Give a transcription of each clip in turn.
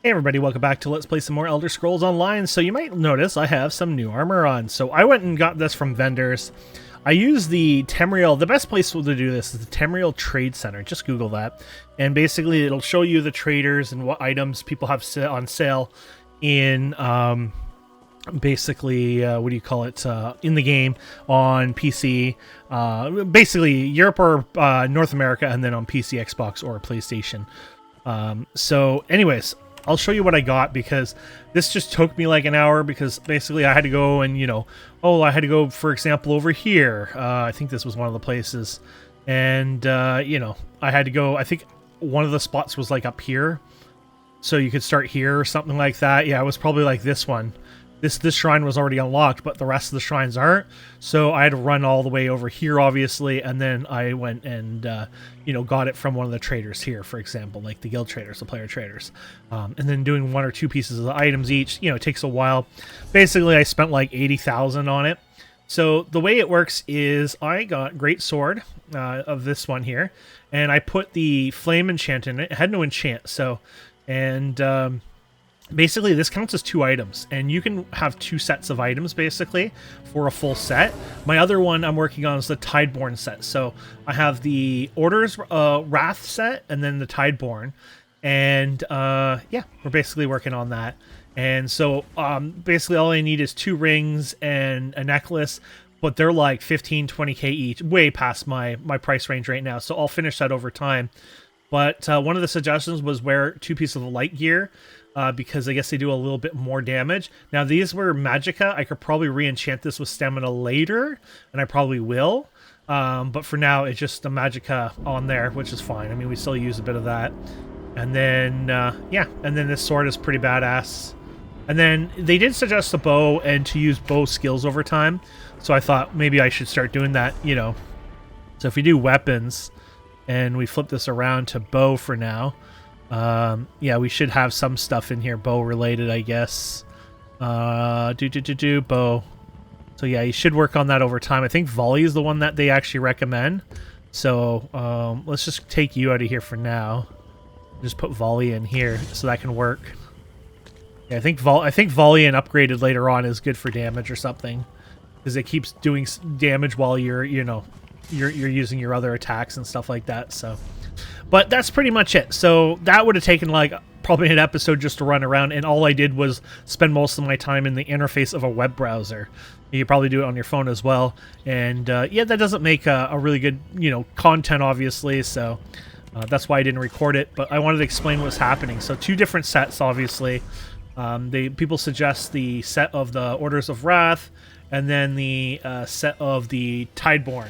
Hey everybody, welcome back to Let's Play some more Elder Scrolls Online. So you might notice I have some new armor on. So I went and got this from vendors. I use the Tamriel, the best place to do this is the Tamriel Trade Center. Just Google that. And basically it'll show you the traders and what items people have on sale in, basically, what do you call it, in the game on PC. Basically Europe or North America, and then on PC, Xbox, or PlayStation. So anyways, I'll show you what I got, because this just took me like an hour, because basically I had to go and, I had to go, for example, over here. I think this was one of the places. And, I had to go, I think one of the spots was like up here. So you could start here or something like that. Yeah, it was probably like this one. This shrine was already unlocked, but the rest of the shrines aren't. So I had to run all the way over here, obviously, and then I went and, got it from one of the traders here, for example, like the guild traders, the player traders. And then doing one or two pieces of the items each, it takes a while. Basically, I spent like 80,000 on it. So the way it works is I got Great Sword of this one here, and I put the Flame Enchant in it. It had no enchant, so, and, basically, this counts as 2 items, and you can have 2 sets of items, basically, for a full set. My other one I'm working on is the Tideborn set. So I have the Order's Wrath set, and then the Tideborn. And, yeah, we're basically working on that. And so, basically, all I need is 2 rings and a necklace, but they're like 15, 20k each, way past my price range right now. So I'll finish that over time. But one of the suggestions was wear 2 pieces of light gear, because I guess they do a little bit more damage. Now, these were Magicka. I could probably re-enchant this with Stamina later, and I probably will. But for now, it's just the Magicka on there, which is fine. I mean, we still use a bit of that. And then, yeah, and then this sword is pretty badass. And then they did suggest the bow and to use bow skills over time. So I thought maybe I should start doing that, So if we do weapons and we flip this around to bow for now, yeah, we should have some stuff in here bow related, I guess. Bow. So yeah, you should work on that over time. I think Volley is the one that they actually recommend. So let's just take you out of here for now. Just put Volley in here so that can work. Yeah, I think Volley and upgraded later on is good for damage or something, because it keeps doing damage while you're using your other attacks and stuff like that. So. But that's pretty much it. So that would have taken like probably an episode just to run around, and all I did was spend most of my time in the interface of a web browser. You could probably do it on your phone as well. And yeah, that doesn't make a really good, content, obviously. So that's why I didn't record it. But I wanted to explain what's happening. So 2 different sets, obviously. People suggest the set of the Orders of Wrath, and then the set of the Tideborn.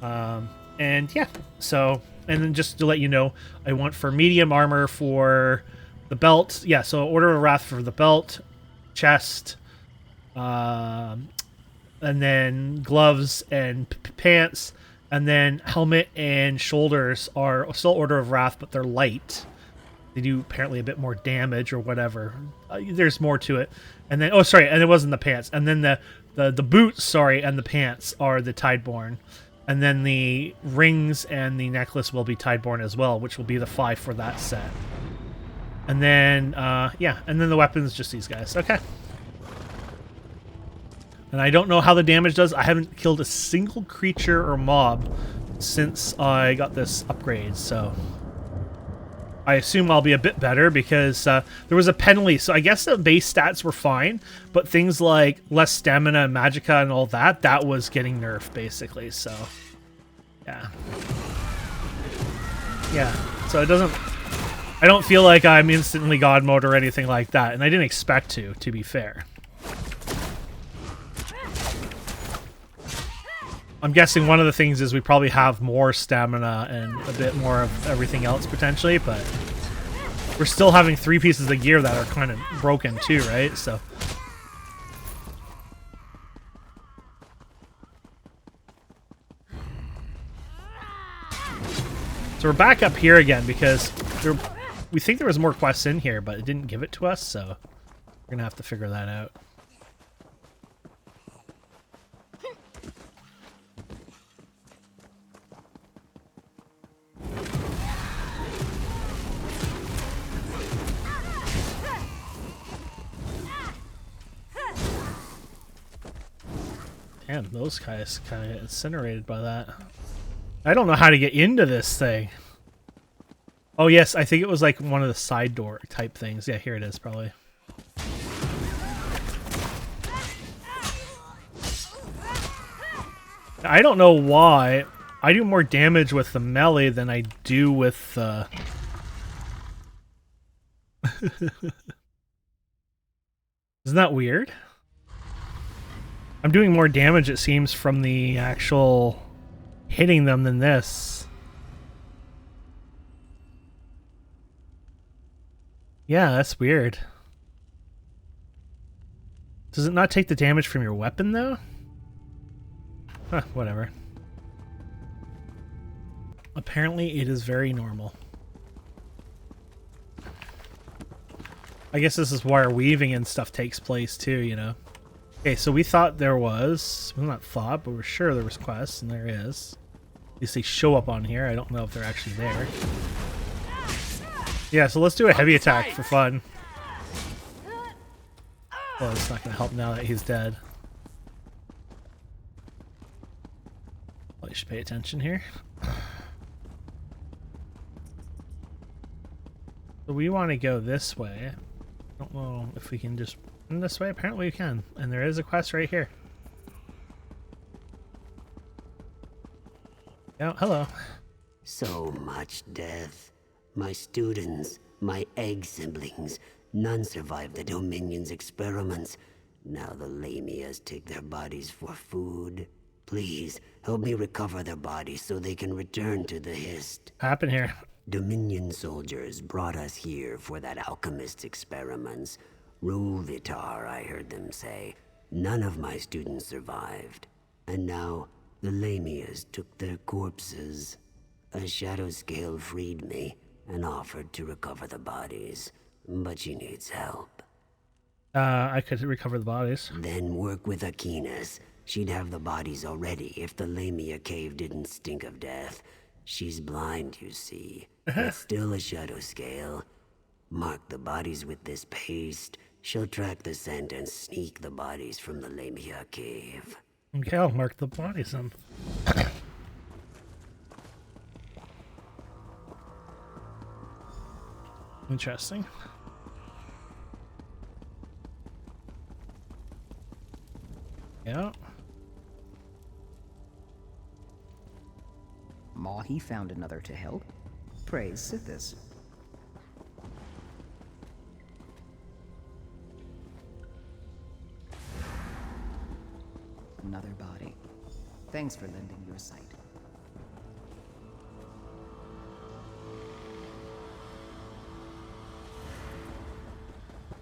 And yeah, so... And then just to let you know, I want for medium armor for the belt. Yeah, so Order of Wrath for the belt, chest, and then gloves and pants, and then helmet and shoulders are still Order of Wrath, but they're light. They do apparently a bit more damage or whatever. There's more to it. And then, oh, sorry, and it wasn't the pants. And then the boots, sorry, and the pants are the Tideborn. And then the rings and the necklace will be Tideborn as well, which will be the 5 for that set. And then, yeah, and then the weapons, just these guys. Okay. And I don't know how the damage does. I haven't killed a single creature or mob since I got this upgrade, so... I assume I'll be a bit better, because there was a penalty. So I guess the base stats were fine, but things like less stamina and magicka and all that, that was getting nerfed, basically. So, yeah. Yeah, so it doesn't... I don't feel like I'm instantly God mode or anything like that, and I didn't expect to be fair. I'm guessing one of the things is we probably have more stamina and a bit more of everything else potentially, but we're still having 3 pieces of gear that are kind of broken too, right? So we're back up here again, because we think there was more quests in here, but it didn't give it to us, so we're gonna have to figure that out. Man, those guys kind of get incinerated by that. I don't know how to get into this thing. Oh yes, I think it was like one of the side door type things. Yeah, here it is probably. I don't know why. I do more damage with the melee than I do with Isn't that weird? I'm doing more damage, it seems, from the actual hitting them than this. Yeah, that's weird. Does it not take the damage from your weapon, though? Huh, whatever. Apparently, it is very normal. I guess this is where weaving and stuff takes place, too, you know? Okay, so we thought there was... Well, not thought, but we're sure there was quests, and there is. At least they show up on here. I don't know if they're actually there. Yeah, so let's do a heavy attack for fun. Well, it's not going to help now that he's dead. Well, you should pay attention here. So we want to go this way. I don't know if we can just... In this way? Apparently we can. And there is a quest right here. Oh, hello. So much death. My students, my egg siblings, none survived the Dominion's experiments. Now the Lameias take their bodies for food. Please, help me recover their bodies so they can return to the Hist. What happened here? Dominion soldiers brought us here for that Alchemist's experiments. Ruvitar, I heard them say. None of my students survived. And now, the Lameias took their corpses. A shadow scale freed me and offered to recover the bodies, but she needs help. I could recover the bodies. Then work with Aenus. She'd have the bodies already if the Lameia cave didn't stink of death. She's blind, you see, but still a shadow scale. Mark the bodies with this paste. She'll track the scent and sneak the bodies from the Lameia cave. Okay, I'll mark the bodies then. Interesting. Yeah. Mahi found another to help. Praise Sithis. Another body. Thanks for lending your sight.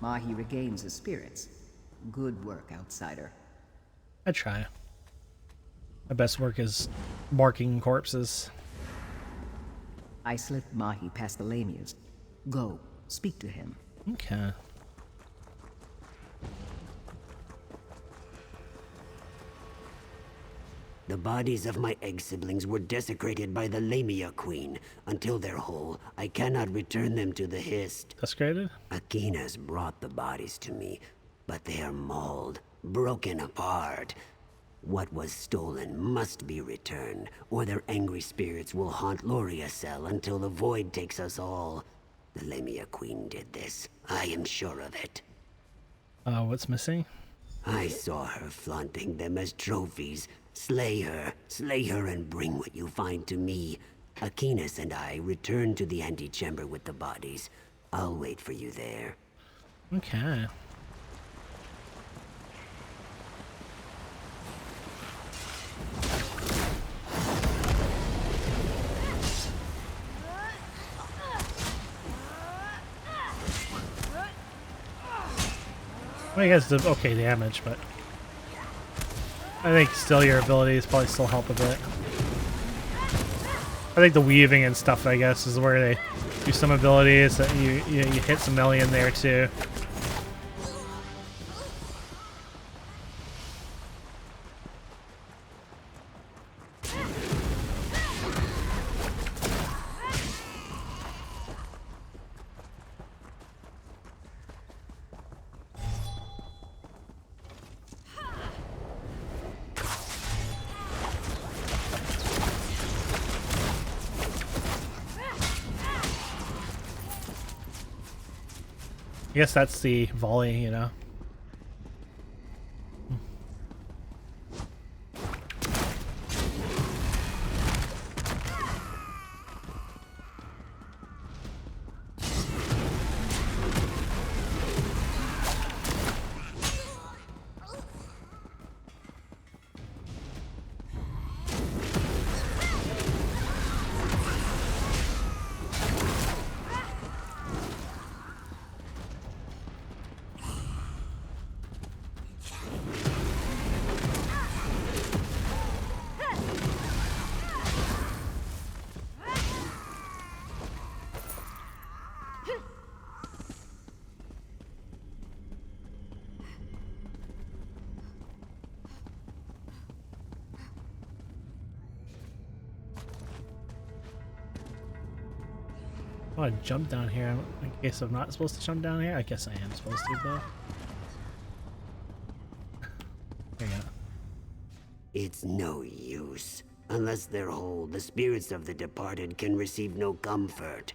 Mahi regains his spirits. Good work, outsider. I try. My best work is marking corpses. I slipped Mahi past the Lameias. Go, speak to him. Okay. The bodies of my egg siblings were desecrated by the Lameia Queen. Until they're whole, I cannot return them to the Hist. Desecrated? Aenus brought the bodies to me, but they are mauled, broken apart. What was stolen must be returned, or their angry spirits will haunt Loriacel until the void takes us all. The Lameia Queen did this. I am sure of it. What's missing? I saw her flaunting them as trophies. Slay her and bring what you find to me. Aenus and I return to the antechamber with the bodies. I'll wait for you there. Okay. Well, you guys did okay damage, but I think still your abilities probably still help a bit. I think the weaving and stuff, I guess, is where they do some abilities that you hit some melee in there too. I guess that's the volley, you know. Oh, I jump down here in case I'm not supposed to jump down here. I guess I am supposed to, though. There you go. It's no use. Unless they're whole, the spirits of the departed can receive no comfort.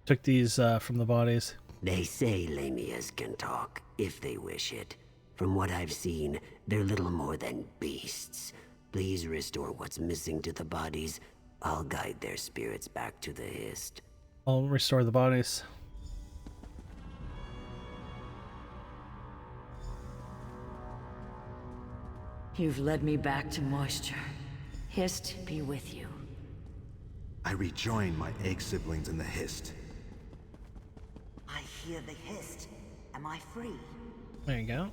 Took these from the bodies. They say Lameias can talk, if they wish it. From what I've seen, they're little more than beasts. Please restore what's missing to the bodies. I'll guide their spirits back to the Hist. I'll restore the bodies. You've led me back to moisture. Hist be with you. I rejoin my egg siblings in the Hist. I hear the Hist. Am I free? There you go.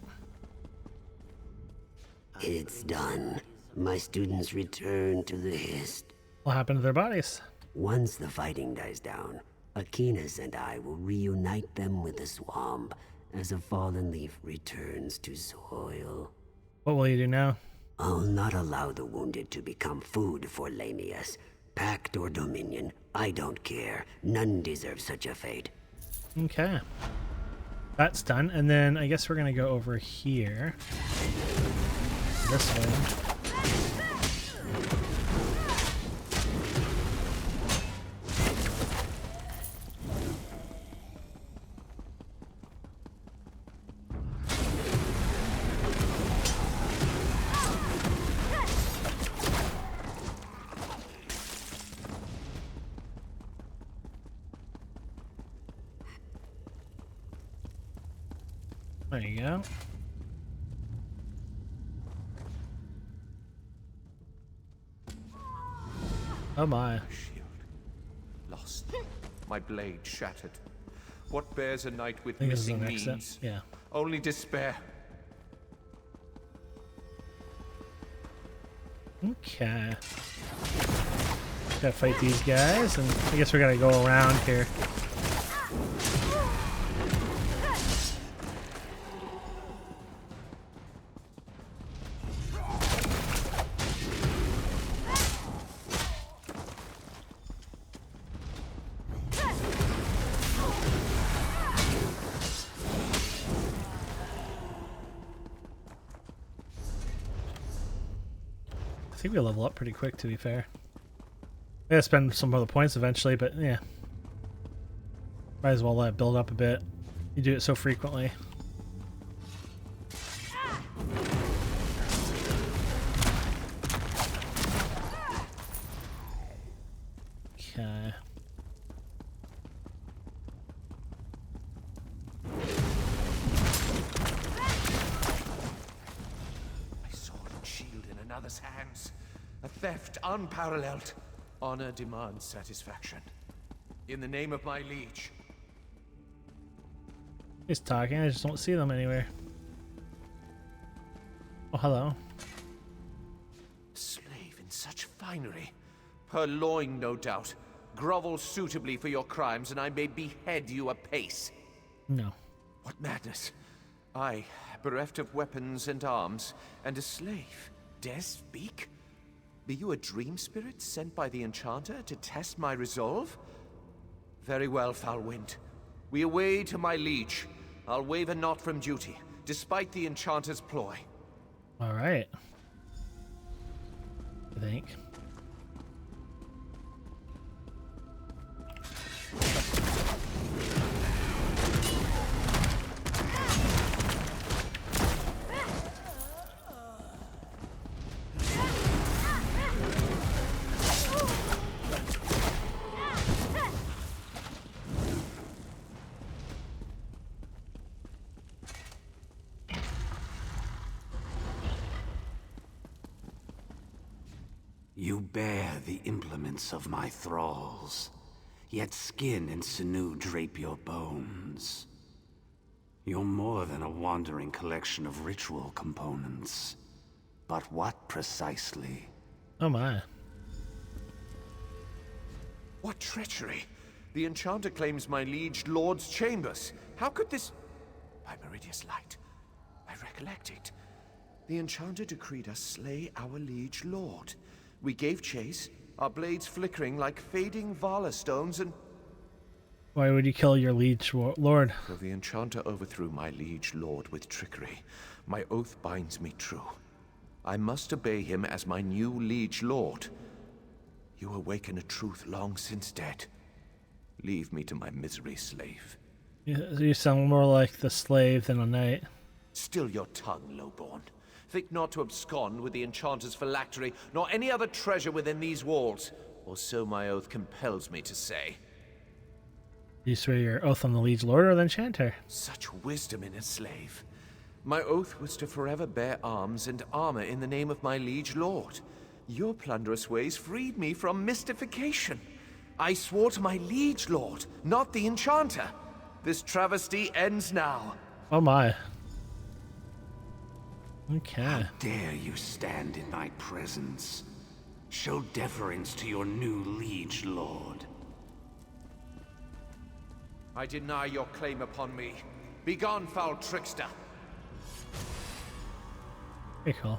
It's done. My students return to the Hist. What happened to their bodies? Once the fighting dies down, Aenus and I will reunite them with the swamp as a fallen leaf returns to soil. What will you do now? I'll not allow the wounded to become food for Lameias. Pact or Dominion, I don't care. None deserve such a fate. Okay. That's done. And then I guess we're going to go over here. This way. There you go. Oh my. Shield. Lost. My blade shattered. What bears a knight with I think this is the missing next step. means? Yeah. Only despair. Okay. Gotta fight these guys, and I guess we gotta go around here. I think we'll level up pretty quick, to be fair. We gotta spend some of the points eventually, but yeah. Might as well let it build up a bit. You do it so frequently. Okay. Another's hands. A theft unparalleled. Honor demands satisfaction. In the name of my liege. He's talking, I just don't see them anywhere. Oh, hello. Slave in such finery. Purloined, no doubt. Grovel suitably for your crimes, and I may behead you apace. No. What madness. I, bereft of weapons and arms, and a slave. Dare speak? Be you a dream spirit sent by the Enchanter to test my resolve? Very well, foul wind. We away to my liege. I'll waver not from duty, despite the Enchanter's ploy. Alright. I think. You bear the implements of my thralls, yet skin and sinew drape your bones. You're more than a wandering collection of ritual components. But what precisely? Oh my. What treachery! The Enchanter claims my liege lord's chambers. How could this... By Meridia's light, I recollect it. The Enchanter decreed us slay our liege lord. We gave chase, our blades flickering like fading Vala stones, and... Why would you kill your liege lord? Though the Enchanter overthrew my liege lord with trickery, my oath binds me true. I must obey him as my new liege lord. You awaken a truth long since dead. Leave me to my misery, slave. You sound more like the slave than a knight. Still your tongue, lowborn. Think not to abscond with the Enchanter's Felactory, nor any other treasure within these walls, or so my oath compels me to say. You swear your oath on the liege lord or the enchanter? Such wisdom in a slave. My oath was to forever bear arms and armor in the name of my liege lord. Your plunderous ways freed me from mystification. I swore to my liege lord, not the Enchanter. This travesty ends now. Oh my. Okay. How dare you stand in my presence? Show deference to your new liege lord. I deny your claim upon me. Begone, foul trickster. Very cool.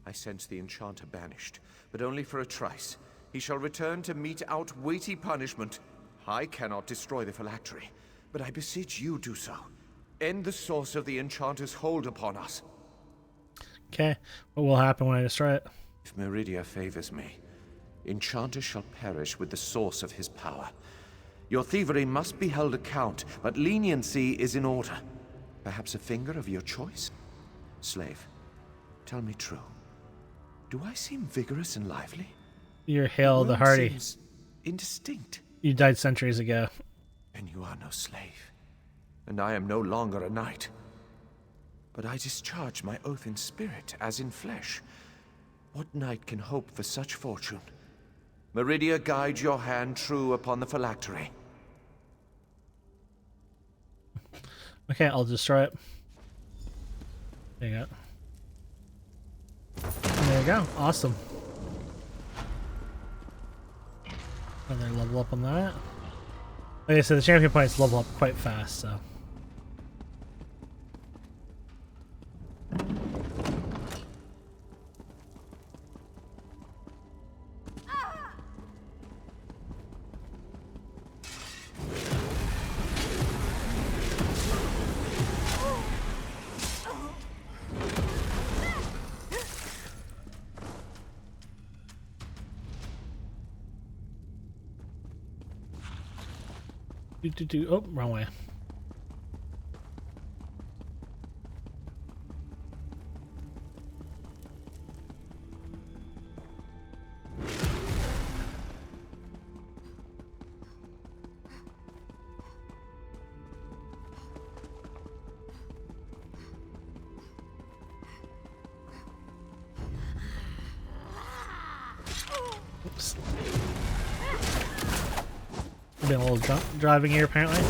I sense the Enchanter banished, but only for a trice. He shall return to mete out weighty punishment. I cannot destroy the Felactory, but I beseech you do so. End the source of the Enchanter's hold upon us. Okay. What will happen when I destroy it? If Meridia favors me, Enchanter shall perish with the source of his power. Your thievery must be held account, but leniency is in order. Perhaps a finger of your choice? Slave, tell me true. Do I seem vigorous and lively? You're Hale the Hardy. Seems indistinct. You died centuries ago. And you are no slave. And I am no longer a knight. But I discharge my oath in spirit as in flesh. What knight can hope for such fortune? Meridia, guide your hand true upon the Felactory. Okay, I'll destroy it. There you go. There you go. Awesome. Another level up on that. Like I said, the champion points level up quite fast, so. Oh, wrong way. Oops. Been a little drunk driving here, apparently.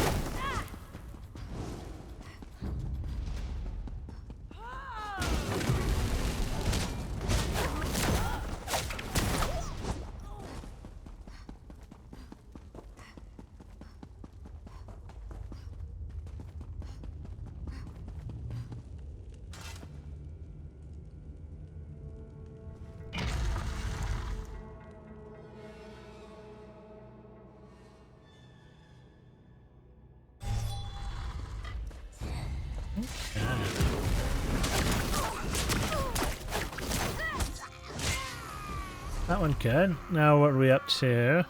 That one good. Now what are we up to?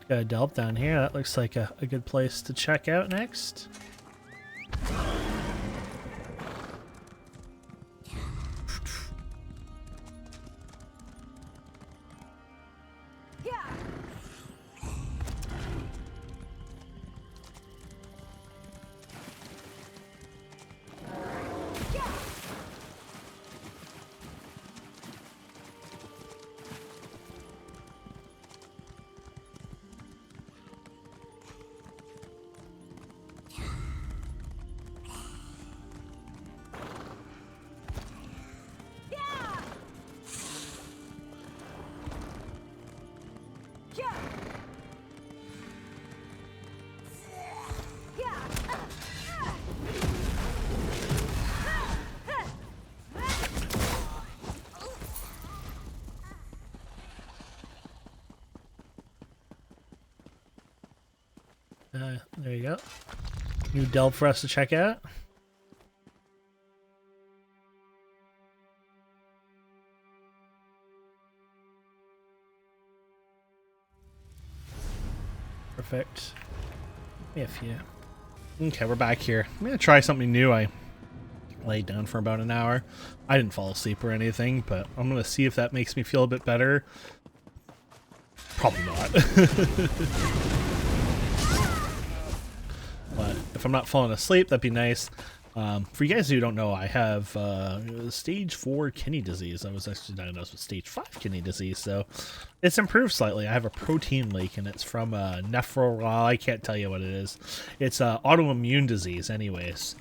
Got a delve down here. That looks like a good place to check out next. There you go. New delve for us to check out. Perfect. If you. Okay, we're back here. I'm gonna try something new. I laid down for about an hour. I didn't fall asleep or anything, but I'm gonna see if that makes me feel a bit better. Probably not. But if I'm not falling asleep, that'd be nice. For you guys who don't know, I have stage 4 kidney disease. I was actually diagnosed with stage 5 kidney disease, so it's improved slightly. I have a protein leak, and it's from well, I can't tell you what it is. It's autoimmune disease anyways.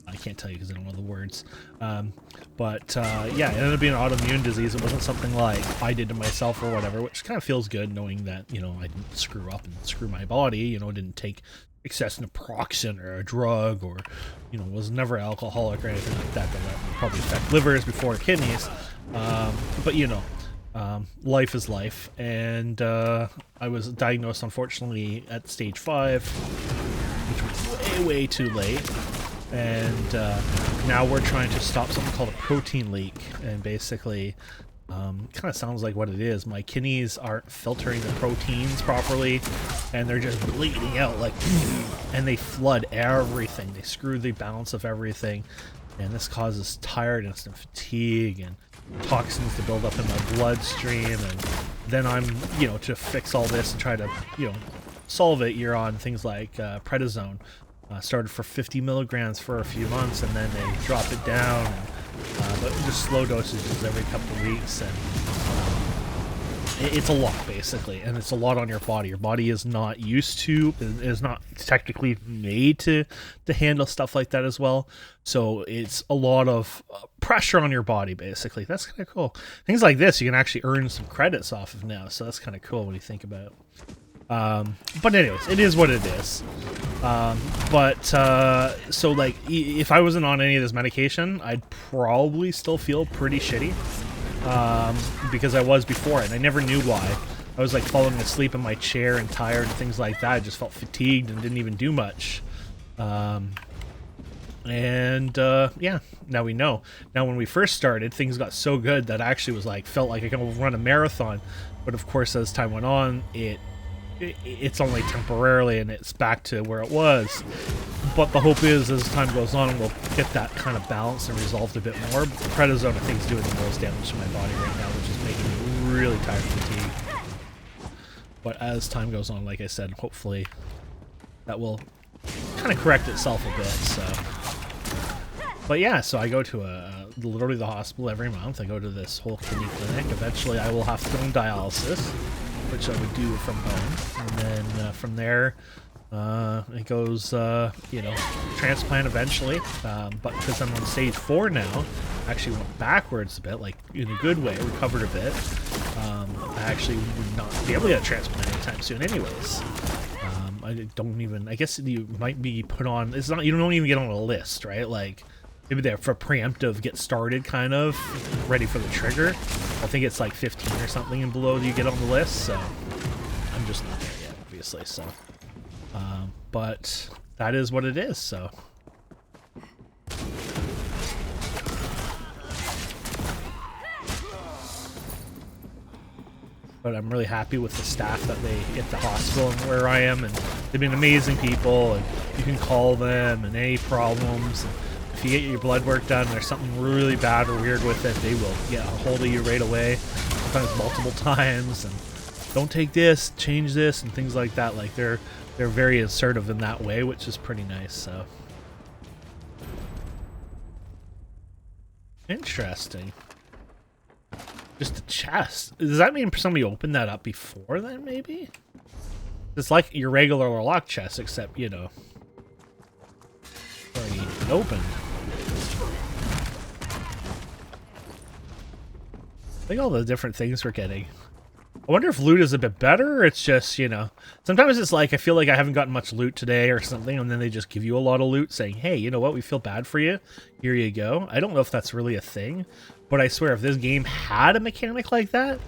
I can't tell you because I don't know the words. But yeah, it ended up being an autoimmune disease. It wasn't something like I did to myself or whatever, which kind of feels good knowing that, you know, I didn't screw up and screw my body. You know, didn't take excessive naproxen or a drug, or, you know, was never alcoholic or anything like that. That would probably affect livers before kidneys. But, you know, life is life. And I was diagnosed, unfortunately, at stage 5, which was way too late. And now we're trying to stop something called a protein leak, and basically kind of sounds like what it is. My kidneys aren't filtering the proteins properly, and they're just bleeding out like, and they flood everything. They screw the balance of everything, and this causes tiredness and fatigue and toxins to build up in my bloodstream. And then I'm, you know, to fix all this and try to, you know, solve it, you're on things like prednisone. Started for 50 milligrams for a few months, and then they dropped it down, but just slow dosages every couple of weeks, and it's a lot basically, and it's a lot on your body. Your body is not used to, is not technically made to handle stuff like that as well, so it's a lot of pressure on your body basically. That's kind of cool. Things like this you can actually earn some credits off of now, so that's kind of cool when you think about it. But anyways, it is what it is. So like, if I wasn't on any of this medication, I'd probably still feel pretty shitty, because I was before it, and I never knew why. I was like falling asleep in my chair and tired and things like that. I just felt fatigued and didn't even do much. Yeah, now we know. Now when we first started, things got so good that I actually was like, felt like I could run a marathon. But of course, as time went on, it's only temporarily, and it's back to where it was. But the hope is, as time goes on, we'll get that kind of balance and resolved a bit more. Prednisone, I think, is doing the most damage to my body right now, which is making me really tired and fatigued. But as time goes on, like I said, hopefully that will kind of correct itself a bit. So, but yeah, so I go to literally the hospital every month. I go to this whole kidney clinic. Eventually, I will have to go on dialysis, which I would do from home, and then from there it goes, you know, transplant eventually, but because I'm on stage 4 now, I actually went backwards a bit, like in a good way, recovered a bit. I actually would not be able to get a transplant anytime soon anyways. I don't even, I guess you might be put on, it's not, you don't even get on a list, right? Like, maybe they're for preemptive, get started kind of, ready for the trigger. I think it's like 15 or something and below that you get on the list, so I'm just not there yet, obviously, so. But that is what it is, so. But I'm really happy with the staff that they at the hospital and where I am, and they've been amazing people, and you can call them and any problems. And if you get your blood work done, there's something really bad or weird with it, they will get a hold of you right away, sometimes multiple times, and don't take this, change this, and things like that. Like they're very assertive in that way, which is pretty nice. So interesting. Just a chest. Does that mean somebody opened that up before then, maybe? It's like your regular lock chest, except, you know, already opened. Look at all the different things we're getting. I wonder if loot is a bit better, or it's just, you know, sometimes it's like, I feel like I haven't gotten much loot today or something, and then they just give you a lot of loot saying, hey, you know what, we feel bad for you. Here you go. I don't know if that's really a thing, but I swear if this game had a mechanic like that,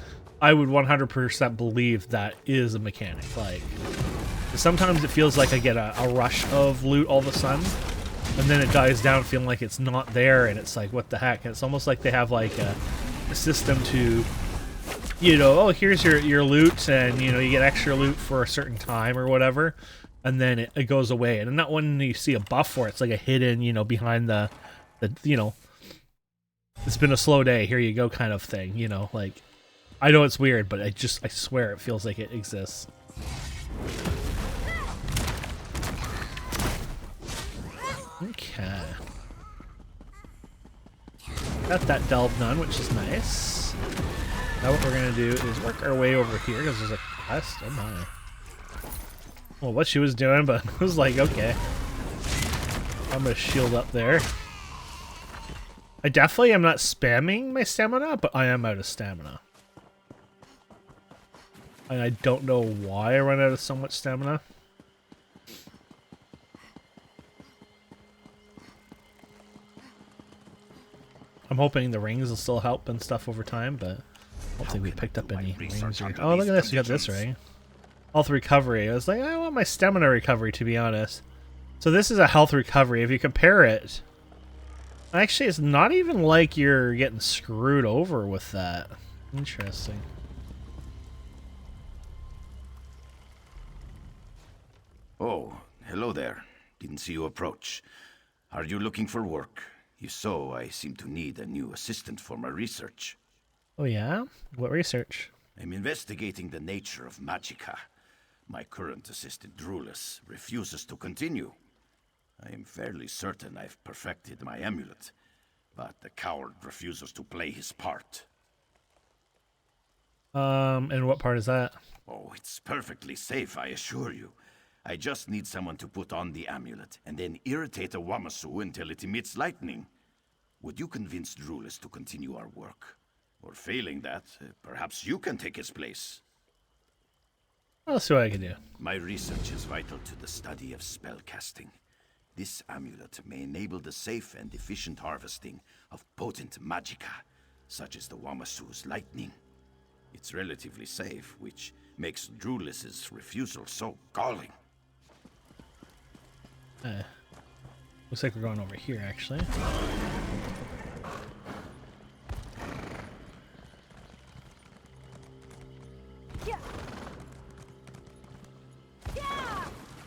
I would 100% believe that is a mechanic. Like, Sometimes it feels like I get a rush of loot all of a sudden, and then it dies down feeling like it's not there, and it's like, what the heck? And it's almost like they have like a system to, you know, oh, here's your loot, and you know, you get extra loot for a certain time or whatever, and then it goes away. And not when you see a buff for it, it's like a hidden, you know, behind the you know, it's been a slow day, here you go kind of thing, you know, like, I know it's weird, but I swear it feels like it exists. Okay. Got that delve done, which is nice. Now what we're gonna do is work our way over here, because there's a quest. Oh my. Well, what she was doing, but I was like, okay. I'm gonna shield up there. I definitely am not spamming my stamina, but I am out of stamina. And I don't know why I run out of so much stamina. I'm hoping the rings will still help and stuff over time, but I don't think we picked up any rings. Oh, look at this, we got this ring. Health recovery. I was like, I want my stamina recovery, to be honest. So this is a health recovery. If you compare it, actually, it's not even like you're getting screwed over with that. Interesting. Oh, hello there. Didn't see you approach. Are you looking for work? If so, I seem to need a new assistant for my research. Oh yeah? What research? I'm investigating the nature of magicka. My current assistant, Drus, refuses to continue. I am fairly certain I've perfected my amulet, but the coward refuses to play his part. And what part is that? Oh, it's perfectly safe, I assure you. I just need someone to put on the amulet, and then irritate a Wamasu until it emits lightning. Would you convince Drus to continue our work? Or failing that, perhaps you can take his place. I'll see what I can do. My research is vital to the study of spellcasting. This amulet may enable the safe and efficient harvesting of potent magicka, such as the Wamasu's lightning. It's relatively safe, which makes Drulis's refusal so galling. Looks like we're going over here, actually.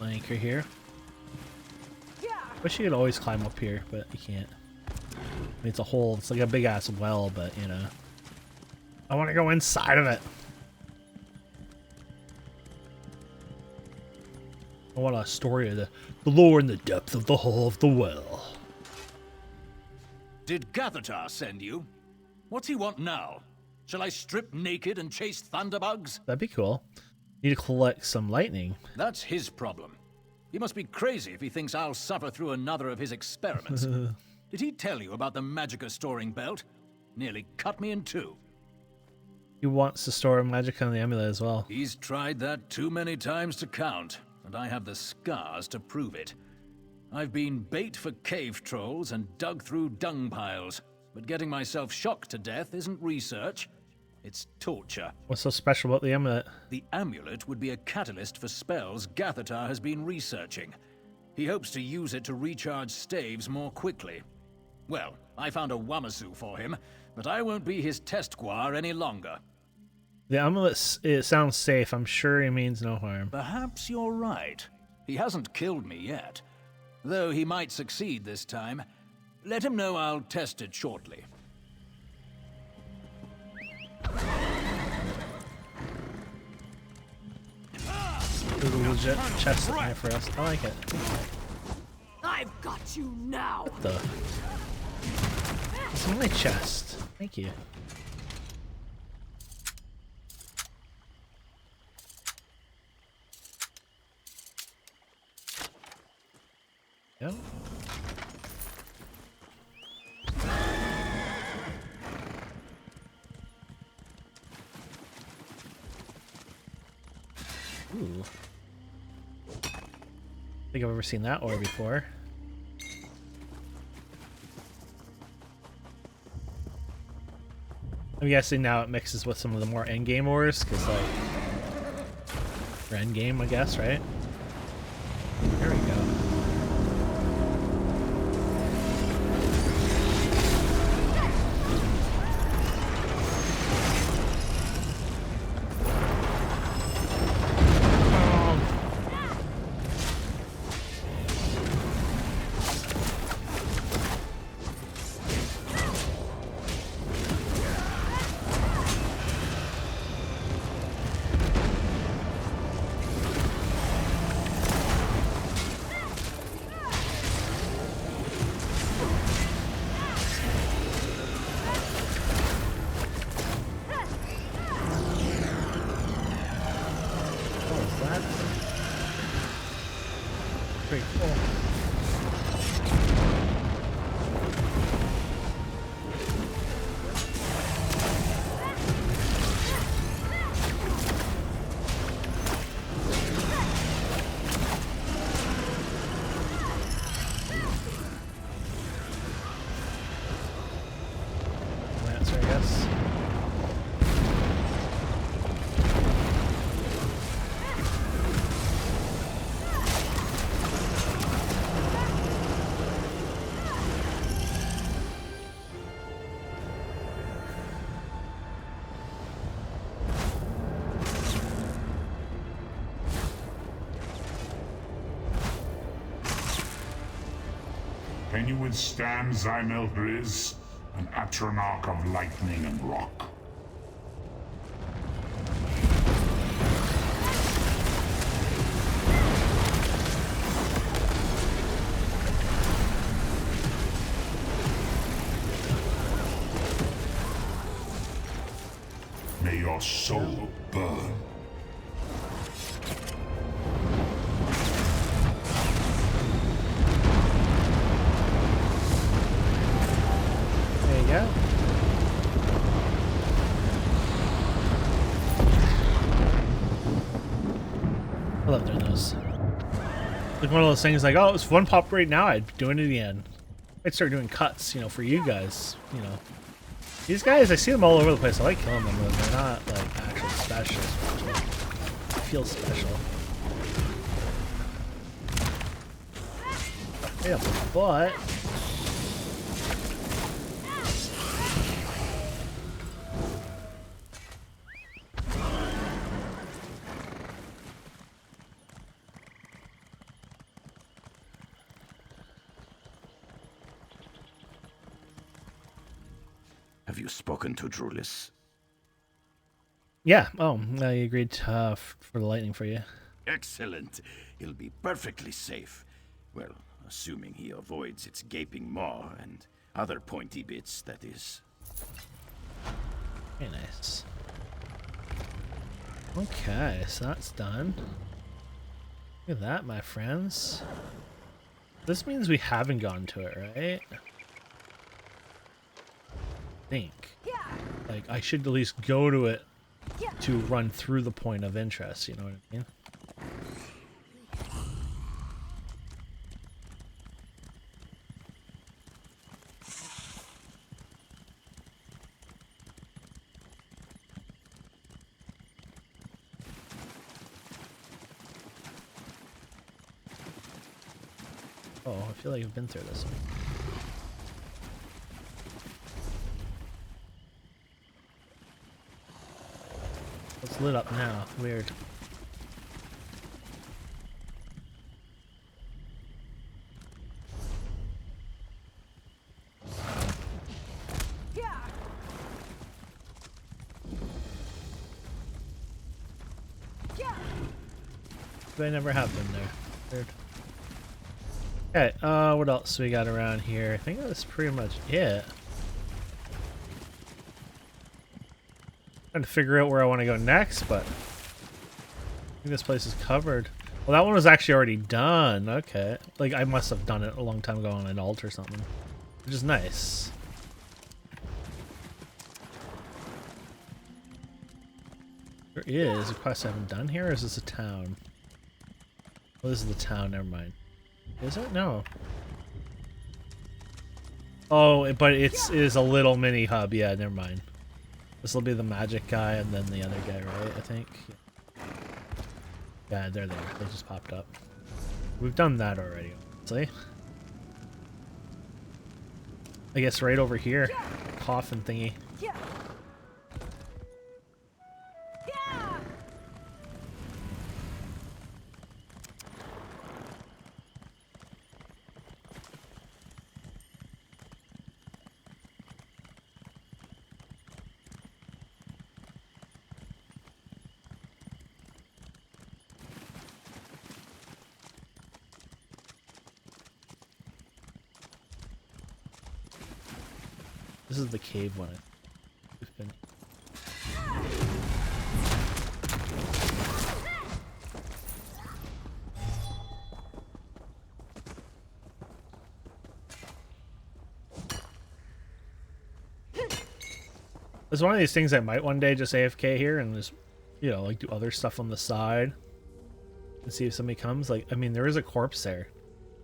Anchor here. Wish you could always climb up here, but you can't. I mean, it's a hole. It's like a big ass well, but you know, I want to go inside of it. I want a story of the lore and the depth of the Hall of the Well. Did Gatar send you? What's he want now? Shall I strip naked and chase thunderbugs? That'd be cool. Need to collect some lightning. That's his problem. He must be crazy if he thinks I'll suffer through another of his experiments. Did he tell you about the magicka storing belt? Nearly cut me in two. He wants to store magicka on the amulet as well. He's tried that too many times to count, and I have the scars to prove it. I've been bait for cave trolls and dug through dung piles, but getting myself shocked to death isn't research. It's torture. What's so special about the amulet? The amulet would be a catalyst for spells Gatar has been researching. He hopes to use it to recharge staves more quickly. Well, I found a Wamasu for him, but I won't be his test guar any longer. The amulet, it sounds safe. I'm sure he means no harm. Perhaps you're right. He hasn't killed me yet. Though he might succeed this time. Let him know I'll test it shortly. There's a legit chest in there for us. I like it. I've got you now. What the? It's in my chest. Thank you. Yep. Ooh. I think I've ever seen that ore before. I'm guessing now it mixes with some of the more endgame ores, because like, for endgame, I guess, right? There we go. Pretty cool. Lancer, I guess. Can you withstand Zymel-Briz, an Atronach of lightning and rock? May your soul burn. Yeah. I love doing those. Like one of those things like, oh, it's one pop right now, I'd be doing it again. I'd start doing cuts, you know, for you guys, you know. These guys, I see them all over the place. I like killing them, but they're not like actually special. I feel special. Yeah, but Have you spoken to Drus? yeah, oh, he agreed for the lightning for you. Excellent. He'll be perfectly safe. Well, assuming he avoids its gaping maw and other pointy bits, that is. Very nice. Okay, so that's done. Look at that, my friends. This means we haven't gone to it, right? I think. Like, I should at least go to it to run through the point of interest, you know what I mean? Oh, I feel like I've been through this one. It's lit up now. Weird. But I never have been there. Weird. Okay, what else we got around here? I think that's pretty much it. Trying to figure out where I want to go next, but I think this place is covered. Well, that one was actually already done. Okay. Like, I must have done it a long time ago on an alt or something. Which is nice. There is a quest I haven't done here, or is this a town? Oh, this is the town, never mind. Is it? No. Oh, but it is a little mini hub. Yeah, never mind. This will be the magic guy and then the other guy, right? I think. Yeah, they're there. They just popped up. We've done that already, honestly. I guess right over here. Coffin thingy. This is the cave one. We've been... It's one of these things I might one day just AFK here and just, you know, like do other stuff on the side and see if somebody comes. Like, I mean, there is a corpse there.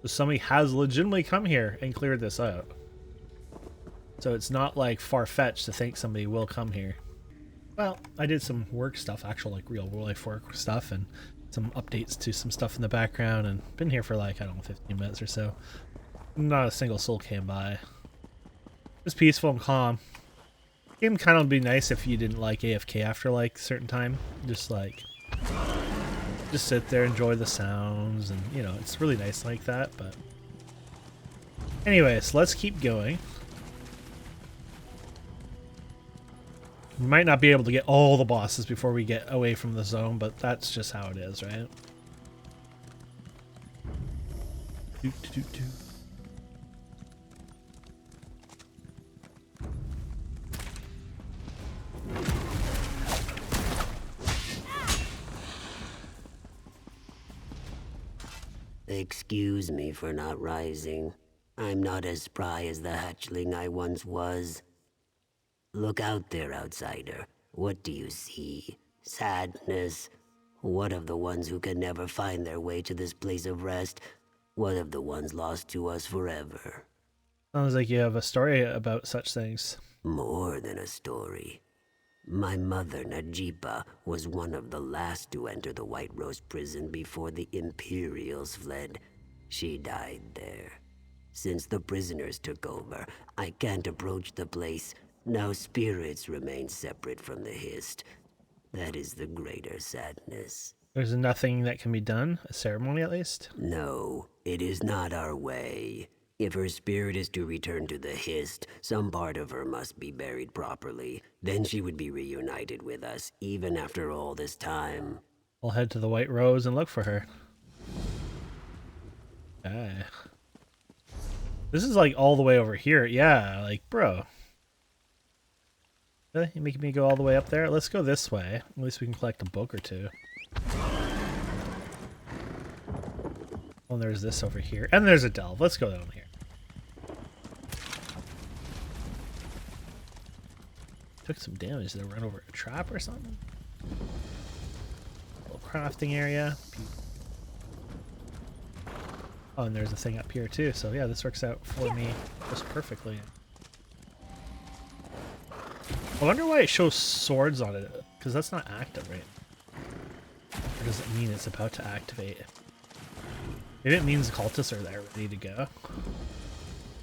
So somebody has legitimately come here and cleared this out. So it's not like far-fetched to think somebody will come here. Well, I did some work stuff, actual like real life work stuff, and some updates to some stuff in the background, and been here for like, I don't know, 15 minutes or so. Not a single soul came by. It's peaceful and calm. Game kind of would be nice if you didn't like AFK after like a certain time. Just sit there, enjoy the sounds, and you know, it's really nice like that, but anyways, let's keep going. We might not be able to get all the bosses before we get away from the zone, but that's just how it is, right? Excuse me for not rising. I'm not as spry as the hatchling I once was. Look out there, outsider. What do you see? Sadness? What of the ones who can never find their way to this place of rest? What of the ones lost to us forever? Sounds like you have a story about such things. More than a story. My mother, Najipa, was one of the last to enter the White Rose prison before the Imperials fled. She died there. Since the prisoners took over, I can't approach the place. Now spirits remain separate from the Hist. That is the greater sadness. There's nothing that can be done? A ceremony at least? No, it is not our way. If her spirit is to return to the Hist, some part of her must be buried properly. Then she would be reunited with us, even after all this time. I'll head to the White Rose and look for her. Okay. This is like all the way over here. Yeah, like, bro. Really? You making me go all the way up there? Let's go this way. At least we can collect a book or two. Oh, there's this over here. And there's a delve. Let's go down here. Took some damage. Did I run over a trap or something? Little crafting area. Oh, and there's a thing up here too. So yeah, this works out for me just perfectly. I wonder why it shows swords on it, because that's not active, right? Or does it mean it's about to activate? Maybe it means the cultists are there ready to go.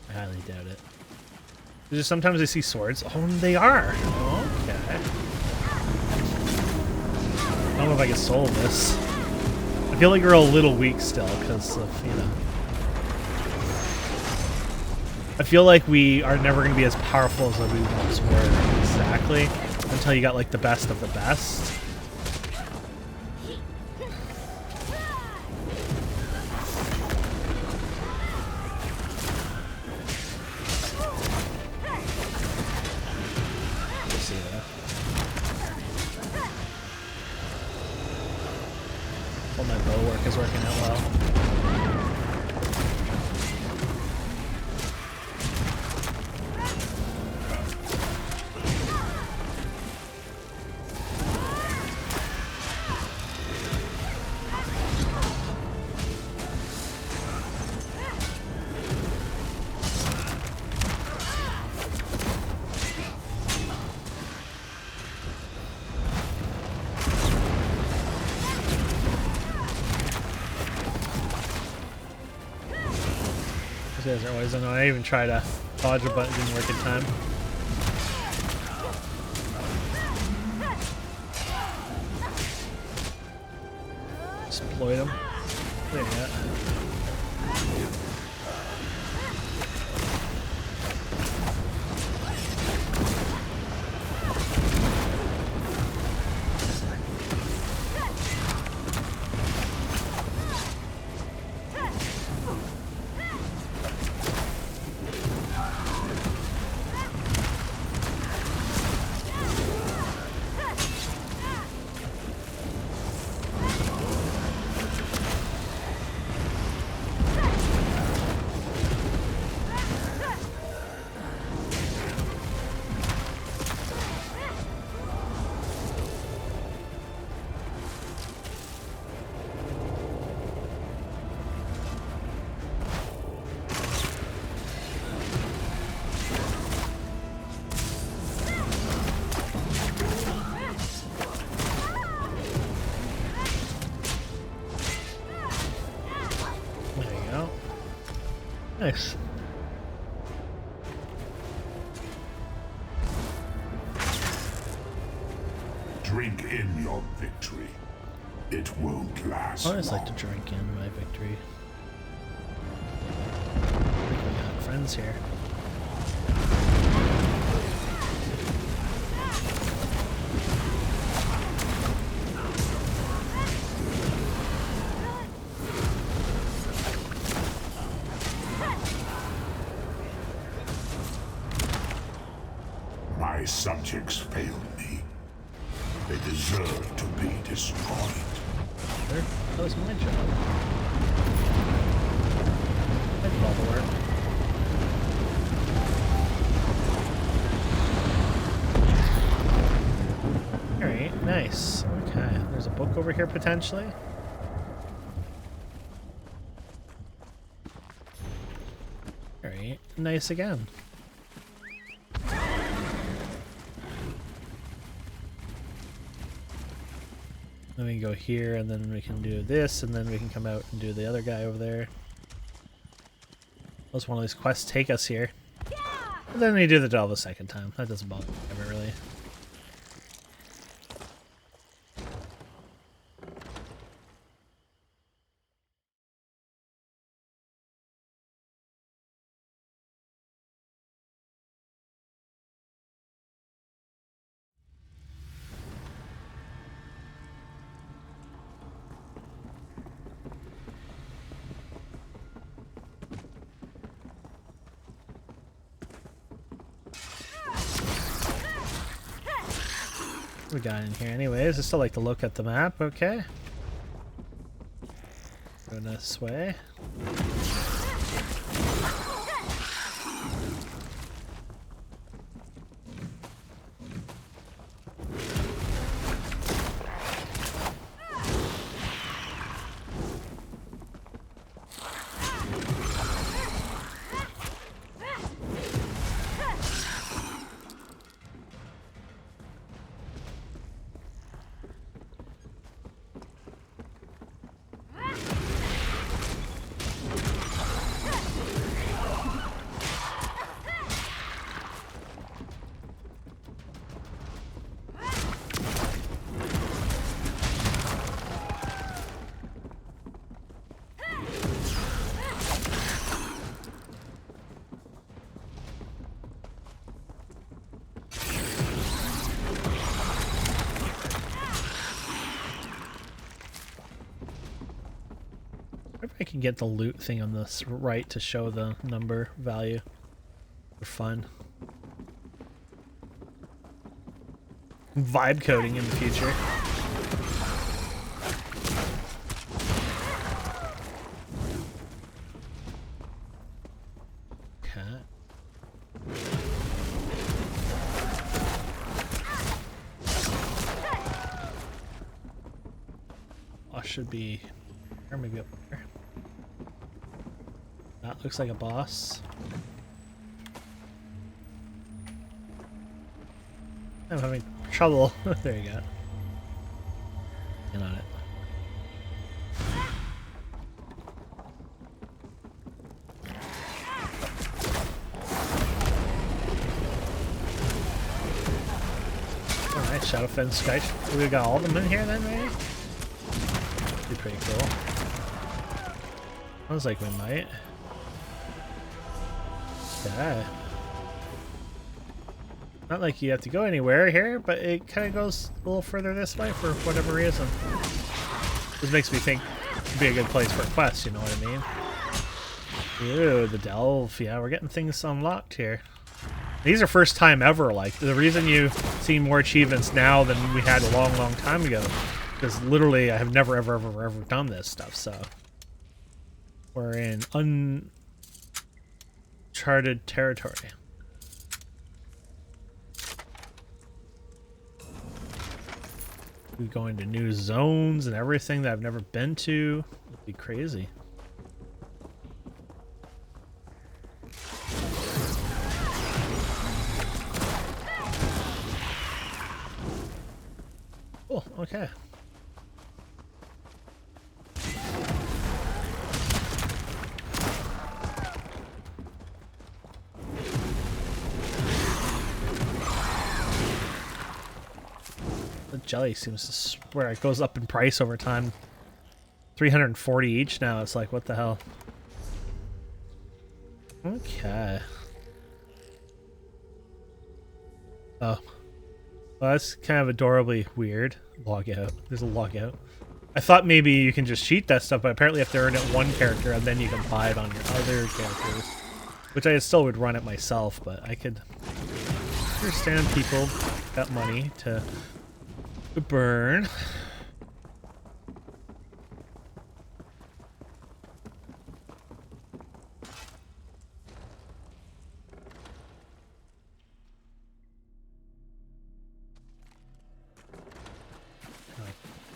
I highly doubt it. Just sometimes I see swords. Oh, they are! Okay. I don't know if I can solve this. I feel like we're a little weak still, because of, you know... I feel like we are never going to be as powerful as we once were, exactly, until you got like the best of the best. See that? Well, my bow work is working out well. guys are always annoying. I even tried to dodge a button, didn't work in time. Exploit them. There you go. Nice. Drink in your victory. It won't last. I always like to drink in my victory. We got friends here. My subjects failed me. They deserve to be destroyed. Sure. That was my job. I did all the work. Alright, nice. Okay, there's a book over here potentially. Alright, nice again. Then we can go here, and then we can do this, and then we can come out and do the other guy over there. Unless one of these quests take us here. But then we do the delve a second time. That doesn't bother me ever, really. We got in here anyways. I still like to look at the map, okay? Going this way. Maybe I can get the loot thing on this right to show the number value for fun. Vibe coding in the future. Should be, or maybe up there. That looks like a boss. I'm having trouble. There you go. Get on it. Alright, Shadowfen Sky. We got all of them in here then, maybe? Be pretty cool. Sounds like we might. Yeah. Not like you have to go anywhere here, but it kind of goes a little further this way for whatever reason. This makes me think it'd be a good place for a quest, you know what I mean? Ew, the Delve. Yeah, we're getting things unlocked here. These are first time ever. Like, the reason you've seen more achievements now than we had a long, long time ago, because literally I have never, ever, ever, ever done this stuff, so. We're in uncharted territory. We go into new zones and everything that I've never been to. It'd be crazy. Cool, okay. The jelly seems to swear it goes up in price over time. 340 each now. It's like, what the hell? Okay. Oh. Well, that's kind of adorably weird. Logout. There's a logout. I thought maybe you can just cheat that stuff, but apparently you have to earn it one character and then you can buy it on your other characters. Which I still would run it myself, but I could understand people got money to burn.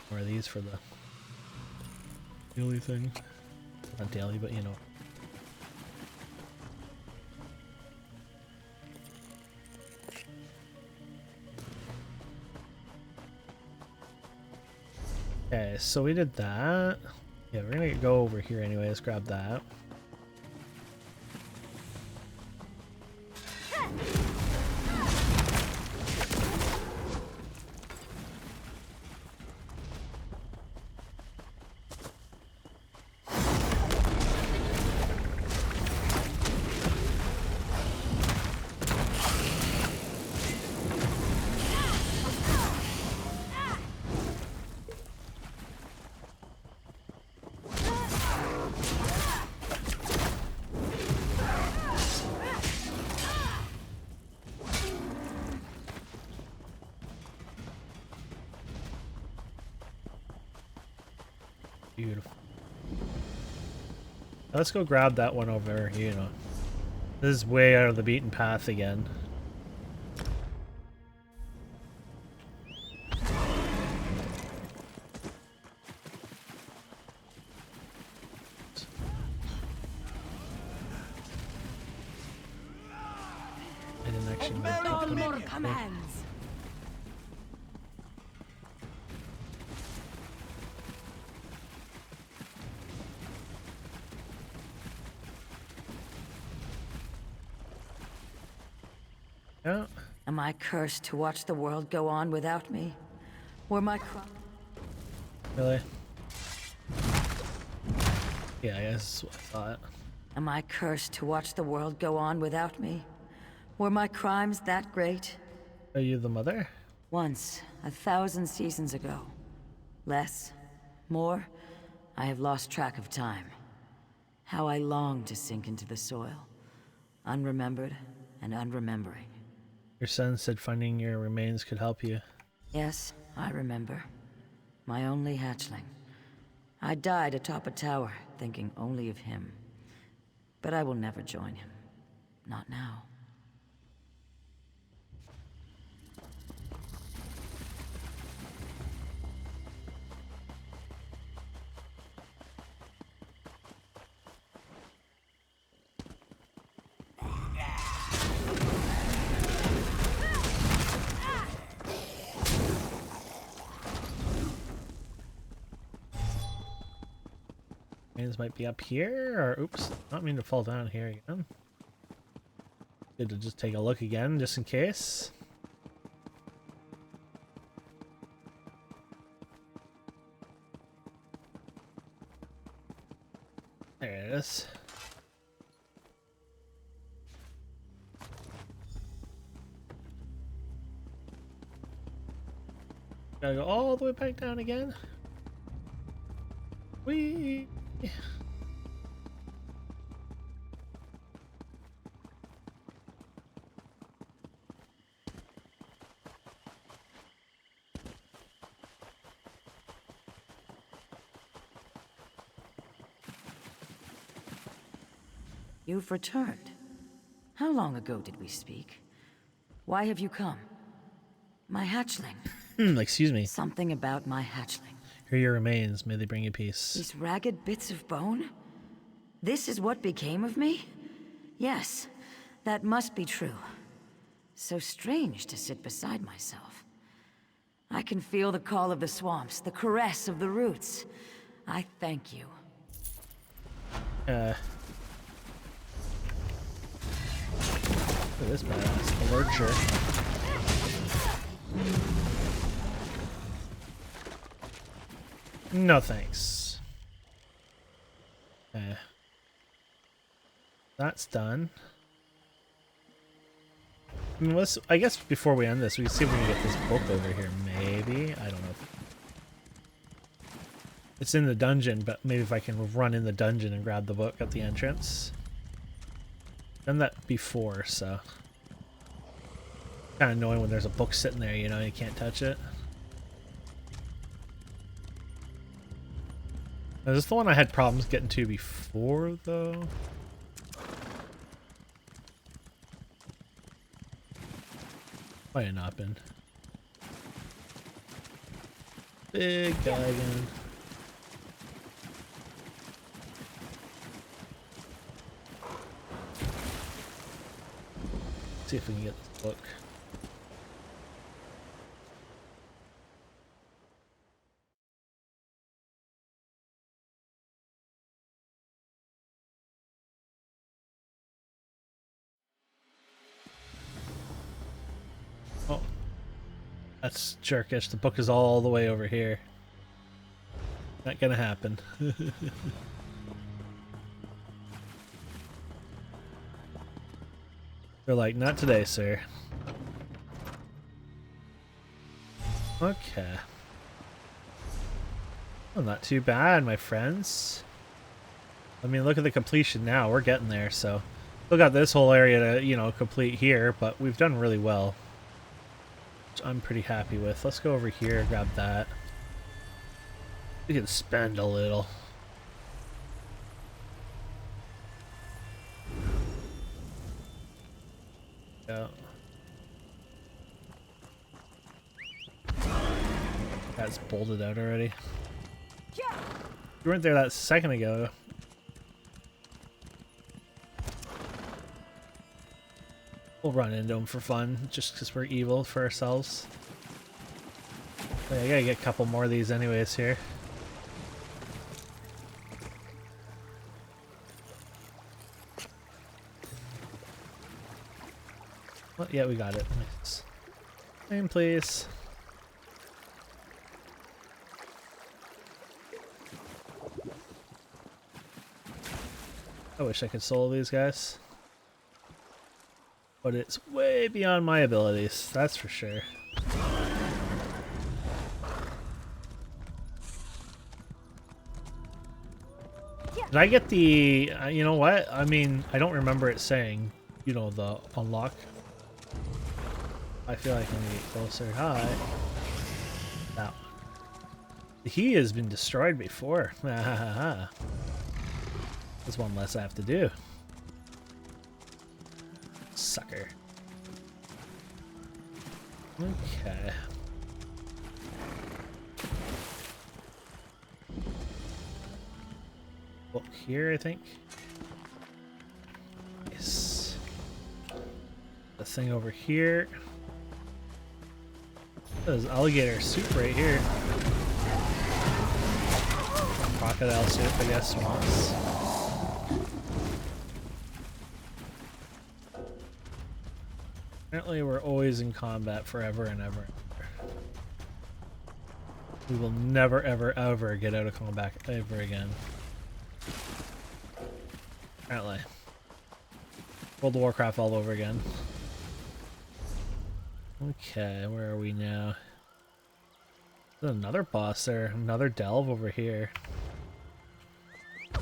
More of these for the daily thing. Not daily, but you know. Okay, so we did that. Yeah, we're gonna go over here anyways, grab that. Beautiful. Let's go grab that one over, you know. This is way out of the beaten path again. I didn't actually More commands. Yeah. Am I cursed to watch the world go on without me? Were my Really? Yeah, I guess I thought. Am I cursed to watch the world go on without me? Were my crimes that great? Are you the mother? Once, 1,000 seasons ago. Less, more, I have lost track of time. How I long to sink into the soil, unremembered and unremembering. Your son said finding your remains could help you. Yes, I remember. My only hatchling. I died atop a tower, thinking only of him. But I will never join him. Not now. Remains might be up here, or oops, not mean to fall down here again. Good to just take a look again, just in case. There it is. Gotta go all the way back down again. Whee! You've returned. How long ago did we speak? Why have you come? My hatchling. Excuse me. Something about my hatchling. Here your remains, may they bring you peace. These ragged bits of bone? This is what became of me? Yes, that must be true. So strange to sit beside myself. I can feel the call of the swamps, the caress of the roots. I thank you. Look at this badass. Lurcher. No thanks. That's done. I mean, I guess before we end this, we can see if we can get this book over here. Maybe? I don't know. It's in the dungeon, but maybe if I can run in the dungeon and grab the book at the entrance. Done that before, so. Kind of annoying when there's a book sitting there, you know, you can't touch it. Is this the one I had problems getting to before, though? Might have not been. Big guy again. See if we can get this book. Oh, that's jerkish. The book is all the way over here. Not gonna happen. They're like, not today, sir. Okay. Well, not too bad, my friends. I mean, look at the completion now. We're getting there, so. Still got this whole area to, you know, complete here, but we've done really well. Which I'm pretty happy with. Let's go over here, grab that. We can spend a little. Yeah. That's bolted out already. You weren't there that second ago. We'll run into them for fun, just because we're evil for ourselves. But I gotta get a couple more of these anyways here. Well, yeah, we got it. Nice. Name, please. I wish I could solo these guys. But it's way beyond my abilities, that's for sure. Did I get the... you know what? I mean, I don't remember it saying, you know, the unlock. I feel like I need to get closer. Hi. That one. He has been destroyed before. There's one less I have to do. Sucker. Okay. Book here, I think. Yes. The thing over here. There's alligator soup right here. Crocodile soup, I guess, swamps. Apparently we're always in combat forever and ever. We will never, ever, ever get out of combat ever again. Apparently. World of Warcraft all over again. Okay, where are we now? There's another boss there. Another delve over here. I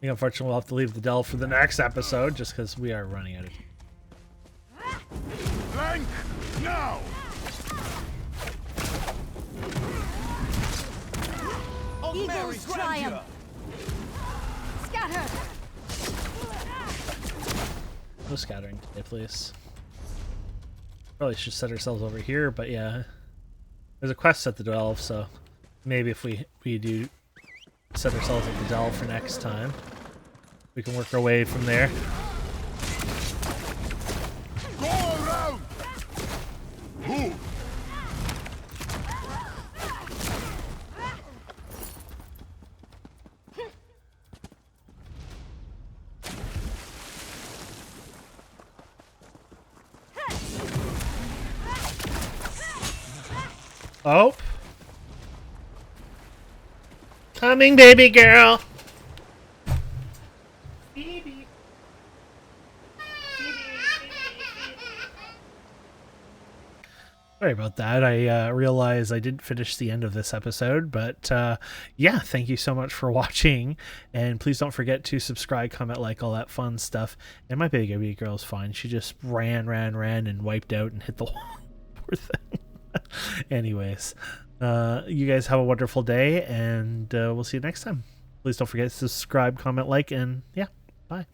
think unfortunately we'll have to leave the delve for the next episode just because we are running out of Flank now! Eagles triumph! Scatter! no scattering today, please. Probably should set ourselves over here, but yeah. There's a quest at the delve, so maybe if we do set ourselves at the delve for next time, we can work our way from there. Go around! Move! Oh. Coming, baby girl. Baby. Sorry about that. I realized I didn't finish the end of this episode, but yeah, thank you so much for watching, and please don't forget to subscribe, comment, like, all that fun stuff. And my baby girl's fine. She just ran and wiped out and hit the wall. Poor thing. Anyways, you guys have a wonderful day, and we'll see you next time. Please don't forget to subscribe, comment, like, and yeah, bye.